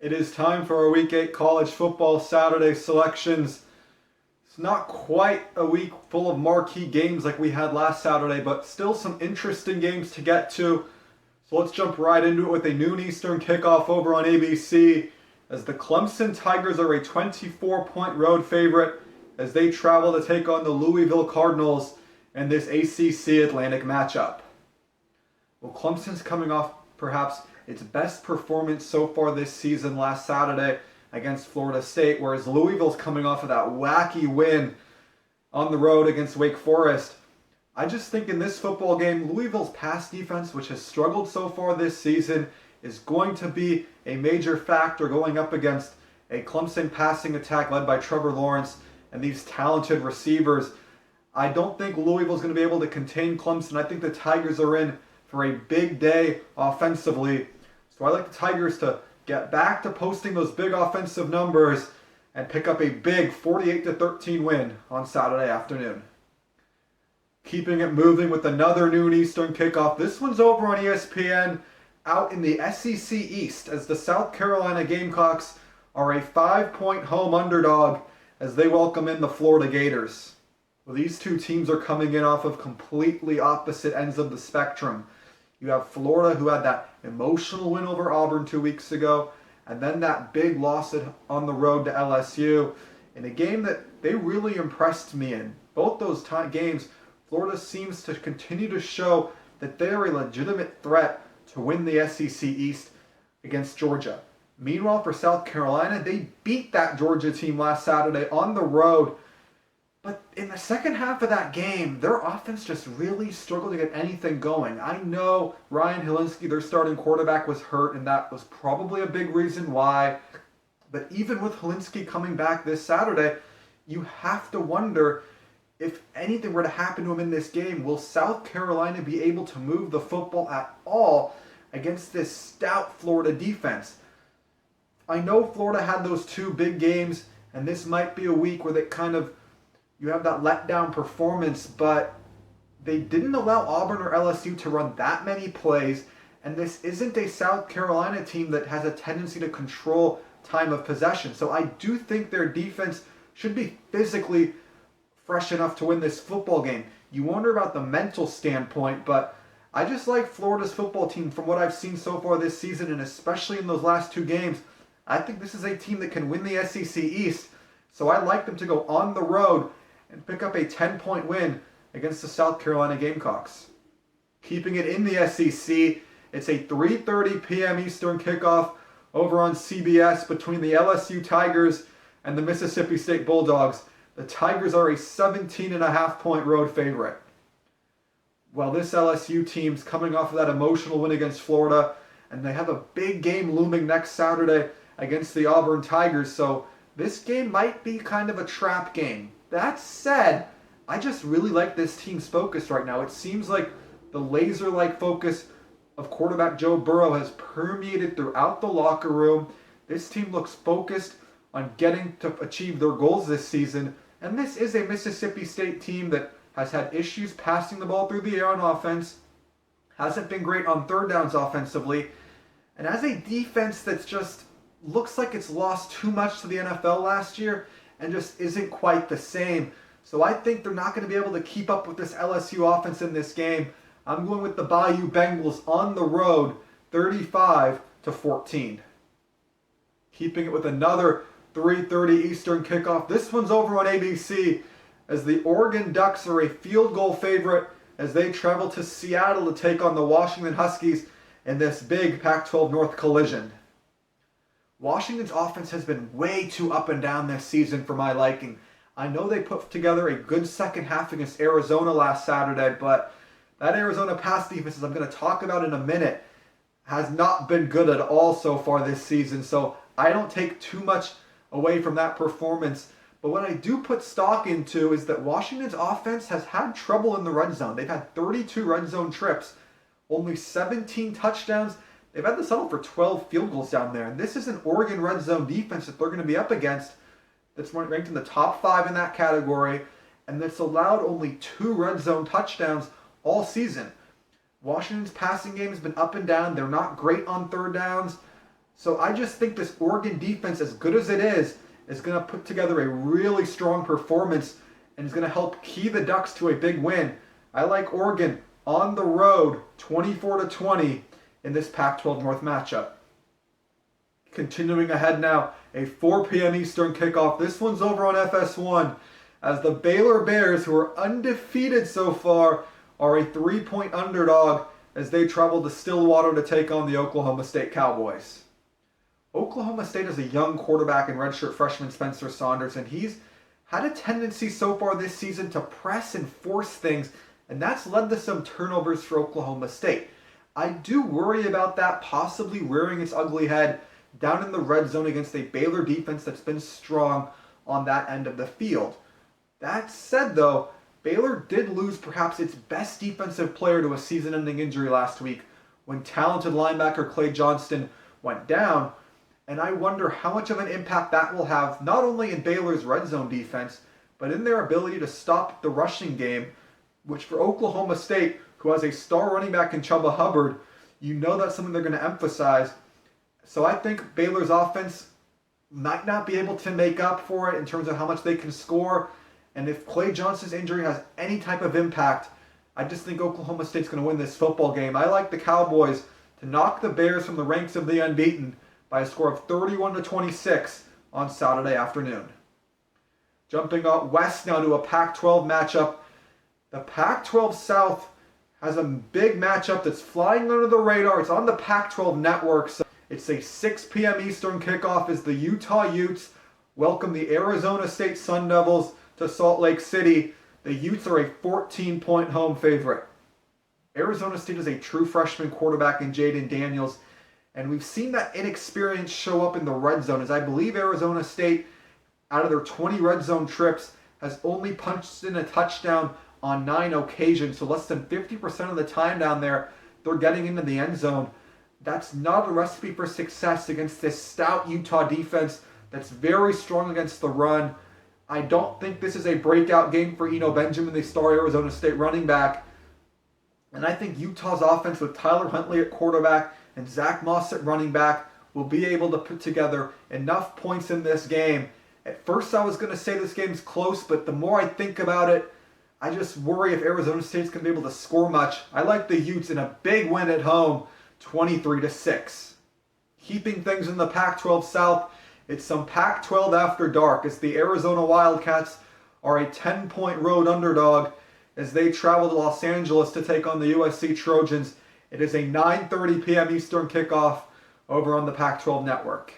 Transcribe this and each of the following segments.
It is time for our Week 8 college football Saturday selections. It's not quite a week full of marquee games like we had last Saturday, but still some interesting games to get to. So let's jump right into it with a noon Eastern kickoff over on ABC as the Clemson Tigers are a 24-point road favorite as they travel to take on the Louisville Cardinals in this ACC Atlantic matchup. Well, Clemson's coming off perhaps its best performance so far this season last Saturday against Florida State, whereas Louisville's coming off of that wacky win on the road against Wake Forest. I just think in this football game, Louisville's pass defense, which has struggled so far this season, is going to be a major factor going up against a Clemson passing attack led by Trevor Lawrence and these talented receivers. I don't think Louisville's going to be able to contain Clemson. I think the Tigers are in for a big day offensively. So I like the Tigers to get back to posting those big offensive numbers and pick up a big 48-13 win on Saturday afternoon. Keeping it moving with another noon Eastern kickoff. This one's over on ESPN out in the SEC East as the South Carolina Gamecocks are a 5-point home underdog as they welcome in the Florida Gators. Well, these two teams are coming in off of completely opposite ends of the spectrum. You have Florida, who had that emotional win over Auburn 2 weeks ago, and then that big loss on the road to LSU in a game that they really impressed me in. Both those games, Florida seems to continue to show that they are a legitimate threat to win the SEC East against Georgia. Meanwhile, for South Carolina, they beat that Georgia team last Saturday on the road. But in the second half of that game, their offense just really struggled to get anything going. I know Ryan Hilinski, their starting quarterback, was hurt, and that was probably a big reason why. But even with Hilinski coming back this Saturday, you have to wonder if anything were to happen to him in this game, will South Carolina be able to move the football at all against this stout Florida defense? I know Florida had those two big games, and this might be a week where you have that letdown performance, but they didn't allow Auburn or LSU to run that many plays, and this isn't a South Carolina team that has a tendency to control time of possession. So I do think their defense should be physically fresh enough to win this football game. You wonder about the mental standpoint, but I just like Florida's football team from what I've seen so far this season, and especially in those last two games. I think this is a team that can win the SEC East, so I like them to go on the road and pick up a 10-point win against the South Carolina Gamecocks. Keeping it in the SEC, it's a 3:30 p.m. Eastern kickoff over on CBS between the LSU Tigers and the Mississippi State Bulldogs. The Tigers are a 17.5-point road favorite. Well, this LSU team's coming off of that emotional win against Florida, and they have a big game looming next Saturday against the Auburn Tigers, so this game might be kind of a trap game. That said, I just really like this team's focus right now. It seems like the laser-like focus of quarterback Joe Burrow has permeated throughout the locker room. This team looks focused on getting to achieve their goals this season, and this is a Mississippi State team that has had issues passing the ball through the air on offense, hasn't been great on third downs offensively, and has a defense that's just looks like it's lost too much to the NFL last year and just isn't quite the same. So I think they're not going to be able to keep up with this LSU offense in this game. I'm going with the Bayou Bengals on the road, 35-14. Keeping it with another 3:30 Eastern kickoff. This one's over on ABC as the Oregon Ducks are a field goal favorite as they travel to Seattle to take on the Washington Huskies in this big Pac-12 North collision. Washington's offense has been way too up and down this season for my liking. I know they put together a good second half against Arizona last Saturday, but that Arizona pass defense, as I'm going to talk about in a minute, has not been good at all so far this season. So I don't take too much away from that performance. But what I do put stock into is that Washington's offense has had trouble in the red zone. They've had 32 red zone trips, only 17 touchdowns. They've had to settle for 12 field goals down there. And this is an Oregon red zone defense that they're going to be up against that's ranked in the top 5 in that category, and that's allowed only 2 red zone touchdowns all season. Washington's passing game has been up and down. They're not great on third downs. So I just think this Oregon defense, as good as it is going to put together a really strong performance and is going to help key the Ducks to a big win. I like Oregon on the road, 24-20 in this Pac-12 North matchup. Continuing ahead now, a 4 p.m. Eastern kickoff. This one's over on FS1 as the Baylor Bears, who are undefeated so far, are a 3-point underdog as they travel to Stillwater to take on the Oklahoma State Cowboys. Oklahoma State has a young quarterback in redshirt freshman Spencer Saunders, and he's had a tendency so far this season to press and force things, and that's led to some turnovers for Oklahoma State. I do worry about that possibly rearing its ugly head down in the red zone against a Baylor defense that's been strong on that end of the field. That said, though, Baylor did lose perhaps its best defensive player to a season-ending injury last week when talented linebacker Clay Johnston went down, and I wonder how much of an impact that will have not only in Baylor's red zone defense, but in their ability to stop the rushing game, which for Oklahoma State, who has a star running back in Chuba Hubbard, you know that's something they're going to emphasize. So I think Baylor's offense might not be able to make up for it in terms of how much they can score. And if Clay Johnston's injury has any type of impact, I just think Oklahoma State's going to win this football game. I like the Cowboys to knock the Bears from the ranks of the unbeaten by a score of 31-26 on Saturday afternoon. Jumping out west now to a Pac-12 matchup. The Pac-12 South has a big matchup that's flying under the radar. It's on the Pac-12 network. So it's a 6 p.m. Eastern kickoff as the Utah Utes welcome the Arizona State Sun Devils to Salt Lake City. The Utes are a 14-point home favorite. Arizona State is a true freshman quarterback in Jaden Daniels, and we've seen that inexperience show up in the red zone, as I believe Arizona State, out of their 20 red zone trips, has only punched in a touchdown on 9 occasions, so less than 50% of the time down there, they're getting into the end zone. That's not a recipe for success against this stout Utah defense that's very strong against the run. I don't think this is a breakout game for Eno Benjamin, the star Arizona State running back. And I think Utah's offense with Tyler Huntley at quarterback and Zach Moss at running back will be able to put together enough points in this game. At first I was going to say this game's close, but the more I think about it, I just worry if Arizona State's going to be able to score much. I like the Utes in a big win at home, 23-6. Keeping things in the Pac-12 South, it's some Pac-12 after dark as the Arizona Wildcats are a 10-point road underdog as they travel to Los Angeles to take on the USC Trojans. It is a 9:30 p.m. Eastern kickoff over on the Pac-12 network.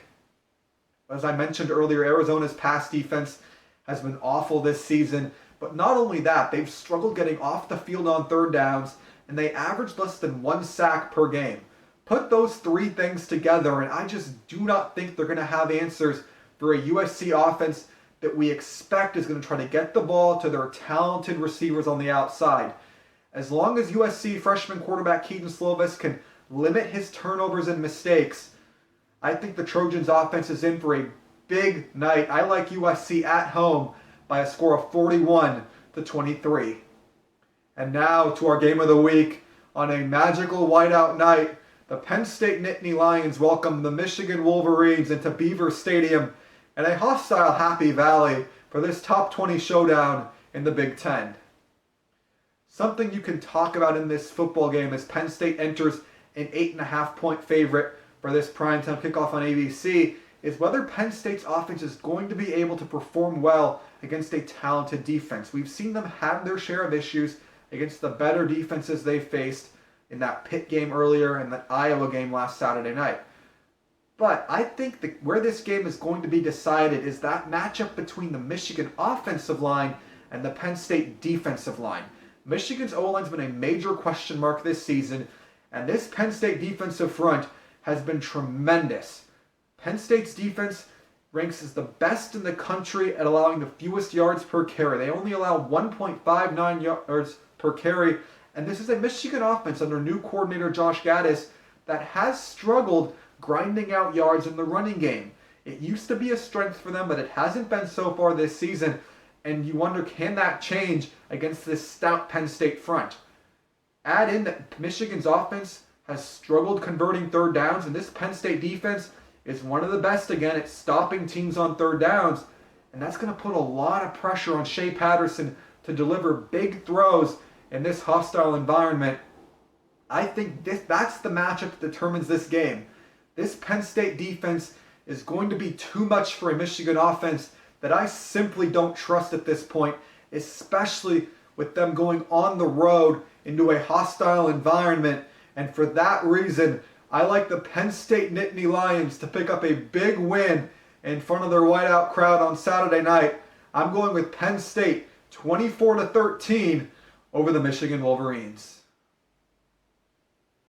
As I mentioned earlier, Arizona's pass defense has been awful this season, but not only that, they've struggled getting off the field on third downs, and they average less than 1 sack per game. Put those three things together, and I just do not think they're going to have answers for a USC offense that we expect is going to try to get the ball to their talented receivers on the outside. As long as USC freshman quarterback Keaton Slovis can limit his turnovers and mistakes, I think the Trojans offense is in for a big night. I like USC at home by a score of 41-23. And now to our game of the week. On a magical whiteout night, the Penn State Nittany Lions welcome the Michigan Wolverines into Beaver Stadium in a hostile Happy Valley for this top 20 showdown in the Big Ten. Something you can talk about in this football game as Penn State enters an 8.5-point favorite for this primetime kickoff on ABC is whether Penn State's offense is going to be able to perform well against a talented defense. We've seen them have their share of issues against the better defenses they faced in that Pitt game earlier and that Iowa game last Saturday night. But I think where this game is going to be decided is that matchup between the Michigan offensive line and the Penn State defensive line. Michigan's O-line's been a major question mark this season, and this Penn State defensive front has been tremendous. Penn State's defense ranks as the best in the country at allowing the fewest yards per carry. They only allow 1.59 yards per carry, and this is a Michigan offense under new coordinator Josh Gattis that has struggled grinding out yards in the running game. It used to be a strength for them, but it hasn't been so far this season, and you wonder, can that change against this stout Penn State front? Add in that Michigan's offense has struggled converting third downs, and this Penn State defense is one of the best again at stopping teams on third downs, and that's going to put a lot of pressure on Shea Patterson to deliver big throws in this hostile environment. I think that's the matchup that determines this game. This Penn State defense is going to be too much for a Michigan offense that I simply don't trust at this point, especially with them going on the road into a hostile environment. And for that reason, I like the Penn State Nittany Lions to pick up a big win in front of their whiteout crowd on Saturday night. I'm going with Penn State 24-13 over the Michigan Wolverines.